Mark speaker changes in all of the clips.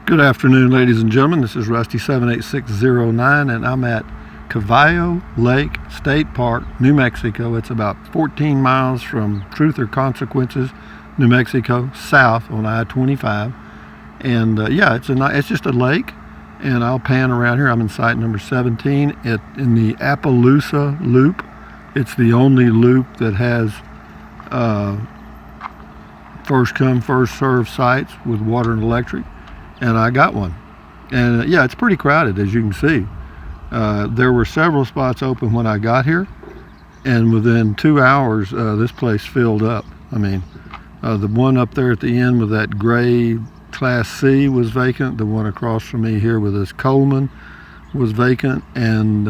Speaker 1: Good afternoon, ladies and gentlemen. This is Rusty 78609, and I'm at Caballo Lake State Park, New Mexico. It's about 14 miles from Truth or Consequences, New Mexico, south on I-25. And yeah, it's just a lake, and I'll pan around here. I'm in site number 17 in the Appaloosa Loop. It's the only loop that has first come, first served sites with water and electric. And I got one. And yeah, it's pretty crowded, as you can see. There were several spots open when I got here, and within 2 hours, this place filled up. I mean, the one up there at the end with that gray Class C was vacant. The one across from me here with this Coleman was vacant. And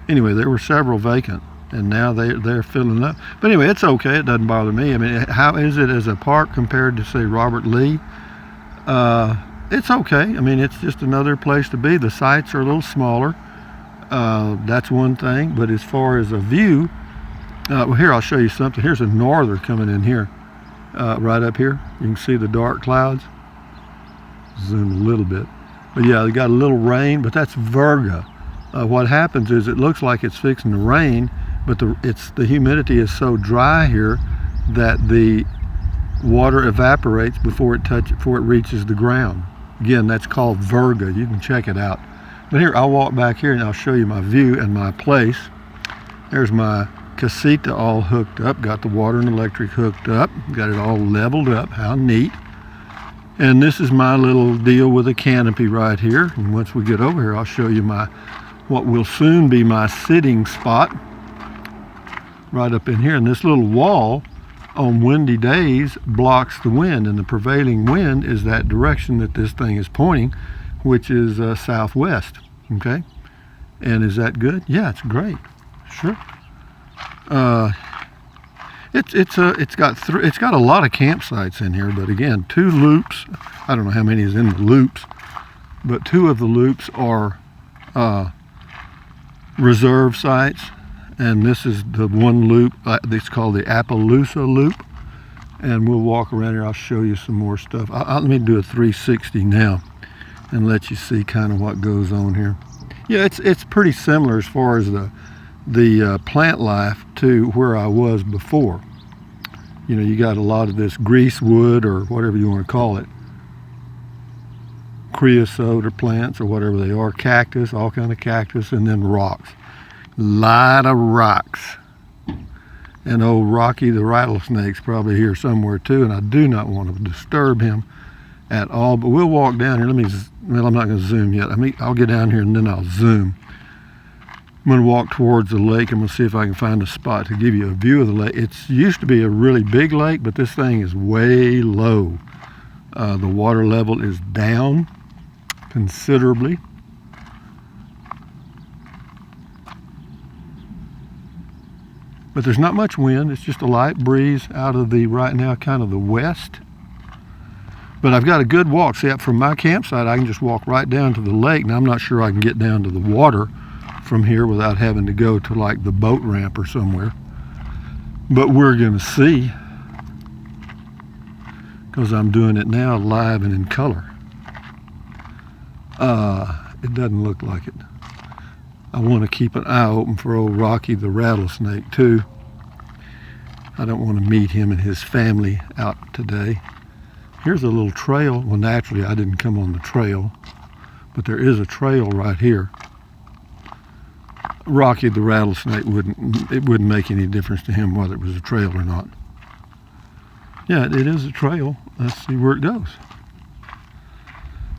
Speaker 1: anyway, there were several vacant, and now they're filling up. But anyway, it's okay. It doesn't bother me. I mean, how is it as a park compared to, say, Robert Lee? It's okay. I mean, it's just another place to be. The sites are a little smaller. That's one thing. But as far as a view, well, here, I'll show you something. Here's a norther coming in here, right up here. You can see the dark clouds. Zoom a little bit. But yeah, they got a little rain, but that's Virga. What happens is it looks like it's fixing to rain, but the humidity is so dry here that the water evaporates before it reaches the ground. Again, that's called Virga. You can check it out. But here, I'll walk back here and I'll show you my view and my place. There's my casita all hooked up. Got the water and electric hooked up. Got it all leveled up. How neat. And this is my little deal with a canopy right here. And once we get over here, I'll show you what will soon be my sitting spot right up in here. And this little wall on windy days blocks the wind, and the prevailing wind is that direction that this thing is pointing, which is southwest. Okay, and is that good? Yeah, it's great. Sure. It's got a lot of campsites in here, but again, 2 loops. I don't know how many is in the loops, but 2 of the loops are reserve sites. And this is the one loop that's called the Appaloosa Loop. And we'll walk around here. I'll show you some more stuff. Let me do a 360 now and let you see kind of what goes on here. Yeah, it's pretty similar as far as the plant life to where I was before. You know, you got a lot of this greasewood or whatever you want to call it, creosote or plants or whatever they are, cactus, all kind of cactus, and then rocks. Lot of rocks. And old Rocky the rattlesnake's probably here somewhere too, and I do not want to disturb him at all. But we'll walk down here. Well, I'm not going to zoom yet. I'll get down here and then I'll zoom. I'm going to walk towards the lake. I'm going to see if I can find a spot to give you a view of the lake. It used to be a really big lake, but this thing is way low. The water level is down considerably. But there's not much wind. It's just a light breeze out of the, right now, kind of the west. But I've got a good walk. See, from my campsite, I can just walk right down to the lake. Now, I'm not sure I can get down to the water from here without having to go to like the boat ramp or somewhere. But we're going to see, because I'm doing it now live and in color. It doesn't look like it. I want to keep an eye open for old Rocky the rattlesnake too. I don't want to meet him and his family out today. Here's a little trail. Well, naturally I didn't come on the trail, but there is a trail right here. Rocky the rattlesnake wouldn't make any difference to him whether it was a trail or not. Yeah, it is a trail. Let's see where it goes.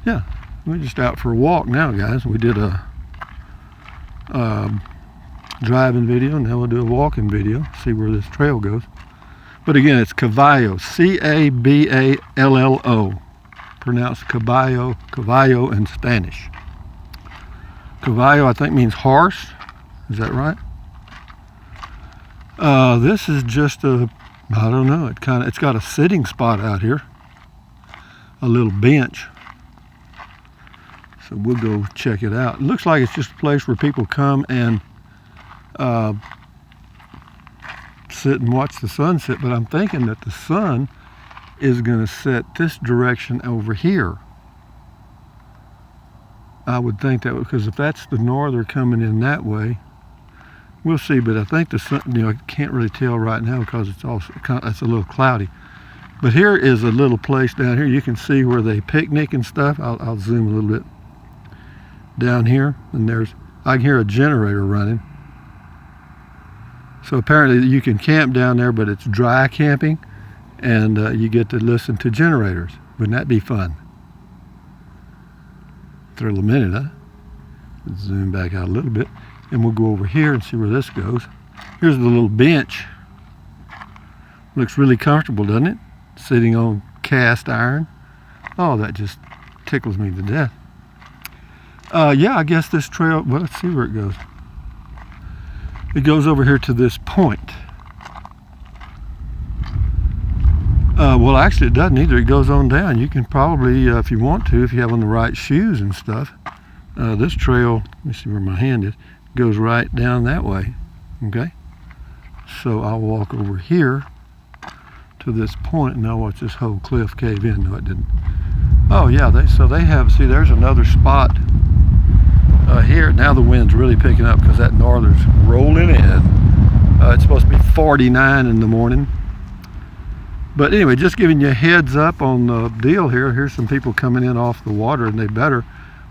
Speaker 1: Yeah, we're just out for a walk now, guys. We did a driving video, and now we'll do a walking video, see where this trail goes. But again, it's Caballo, C-A-B-A-L-L-O, pronounced Caballo in Spanish. Caballo, I think, means horse. Is that right? This is just I don't know, it's got a sitting spot out here, a little bench. So we'll go check it out. It looks like it's just a place where people come and sit and watch the sunset, but I'm thinking that the sun is going to set this direction over here. I would think that, because if that's the norther coming in that way, we'll see. But I think the sun, I can't really tell right now because it's a little cloudy. But here is a little place down here. You can see where they picnic and stuff. I'll zoom a little bit down here, and I can hear a generator running. So apparently you can camp down there, but it's dry camping, and you get to listen to generators. Wouldn't that be fun? Thrill a minute, huh? Let's zoom back out a little bit, and we'll go over here and see where this goes. Here's the little bench. Looks really comfortable, doesn't it? Sitting on cast iron. Oh, that just tickles me to death. Yeah, I guess this trail, well, let's see where it goes. It goes over here to this point. Well, actually it doesn't either. It goes on down. You can probably, if you want to, if you have on the right shoes and stuff, this trail, let me see where my hand is, goes right down that way. Okay? So I'll walk over here to this point, and now watch this whole cliff cave in. No, it didn't. Oh yeah, they have, see, there's another spot here. Now the wind's really picking up because that norther's rolling in. It's supposed to be 49 in the morning. But anyway, just giving you a heads up on the deal here. Here's some people coming in off the water, and they better.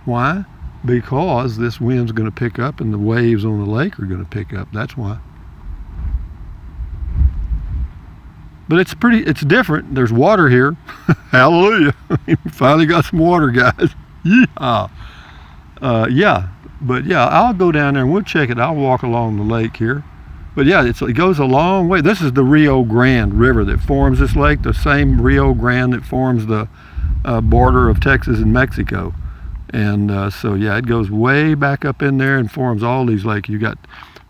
Speaker 1: Why? Because this wind's going to pick up and the waves on the lake are going to pick up. That's why. But it's different. There's water here. Hallelujah. Finally got some water, guys. Yeah. Yeah. But yeah, I'll go down there and we'll check it. I'll walk along the lake here. But yeah, it goes a long way. This is the Rio Grande River that forms this lake, the same Rio Grande that forms the border of Texas and Mexico. And so yeah, it goes way back up in there and forms all these lakes. You got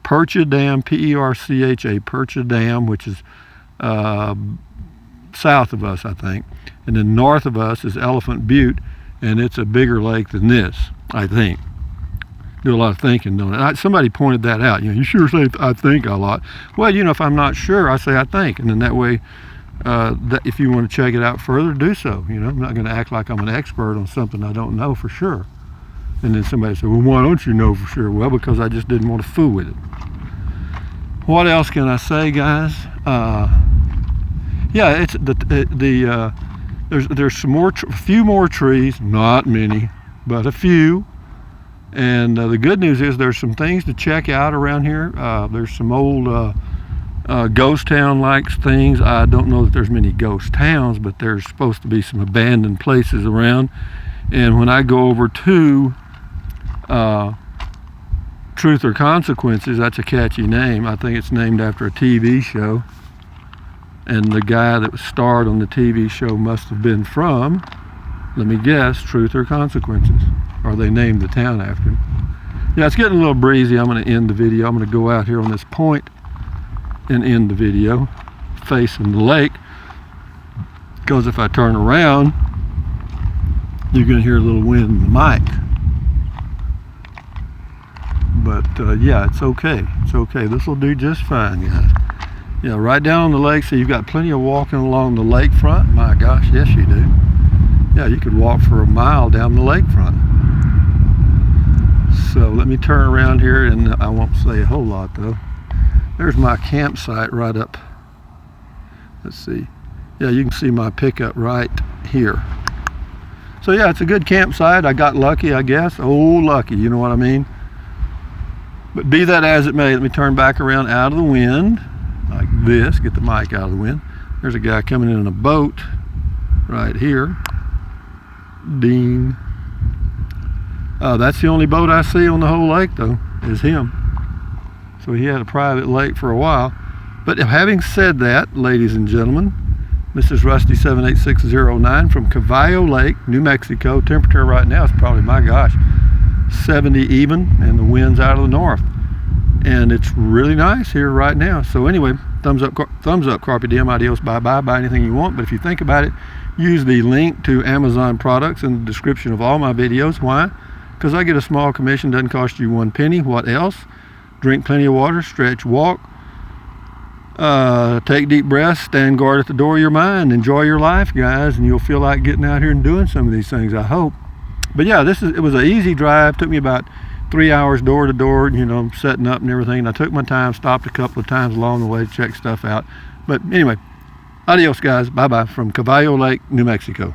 Speaker 1: Percha Dam, P-E-R-C-H-A, Percha Dam, which is south of us, I think. And then north of us is Elephant Butte, and it's a bigger lake than this, I think. Do a lot of thinking, don't it? Somebody pointed that out. You sure say I think a lot. Well, if I'm not sure, I say I think, and then that way, that if you want to check it out further, do so. I'm not going to act like I'm an expert on something I don't know for sure. And then somebody said, well, why don't you know for sure? Well, because I just didn't want to fool with it. What else can I say, guys? Yeah, it's there's a few more trees, not many, but a few. And the good news is there's some things to check out around here. There's some old ghost town-like things. I don't know that there's many ghost towns, but there's supposed to be some abandoned places around. And when I go over to Truth or Consequences, that's a catchy name. I think it's named after a TV show. And the guy that starred on the TV show must have been from, let me guess, Truth or Consequences. Or they named the town after him. Yeah, it's getting a little breezy. I'm going to end the video. I'm going to go out here on this point and end the video facing the lake. Because if I turn around, you're going to hear a little wind in the mic. But yeah, it's okay. It's okay. This will do just fine, guys. Yeah, right down on the lake. So you've got plenty of walking along the lakefront. My gosh, yes you do. Yeah, you could walk for a mile down the lakefront. So let me turn around here, and I won't say a whole lot though. There's my campsite right up. Let's see. Yeah, you can see my pickup right here. So yeah, it's a good campsite. I got lucky, I guess. Oh, lucky, you know what I mean? But be that as it may, let me turn back around out of the wind, like this, get the mic out of the wind. There's a guy coming in a boat right here. Dean. That's the only boat I see on the whole lake though, is him. So he had a private lake for a while. But having said that, ladies and gentlemen, this is Rusty 78609 from Caballo Lake, New Mexico. Temperature right now is probably, my gosh, 70 even, and the wind's out of the north. And it's really nice here right now. So anyway, thumbs up, carpe diem, adios, bye-bye, buy anything you want. But if you think about it, use the link to Amazon products in the description of all my videos. Why? Because I get a small commission, doesn't cost you 1 penny. What else? Drink plenty of water, stretch, walk, take deep breaths, stand guard at the door of your mind, enjoy your life, guys, and you'll feel like getting out here and doing some of these things, I hope. But yeah, it was an easy drive. Took me about 3 hours door to door, you know, setting up and everything. And I took my time, stopped a couple of times along the way to check stuff out. But anyway, adios guys, bye-bye from Caballo Lake, New Mexico.